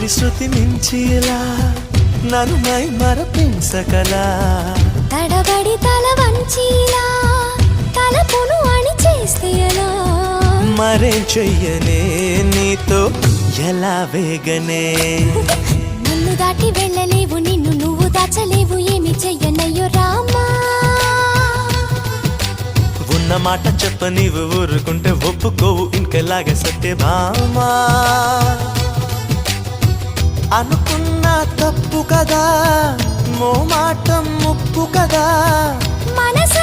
మధురి శృతి మించిలా నన్ను మై మరపించకలా తడబడి తల వంచిలా తలపును అని చేస్తే ఎలా మరేం చెయ్యనే నీతో ఎలా వేగనే నన్ను దాటి వెళ్ళలేవు నిన్ను నువ్వు దాచలేవు ఏమి చెయ్యనయ్యో రామా ఉన్న మాట చెప్ప నీవు ఊరుకుంటే ఒప్పుకోవు ఇంకలాగే సత్యభామా అనుకున్నా తప్పు కదా మో మాట ముప్పు కదా మనసు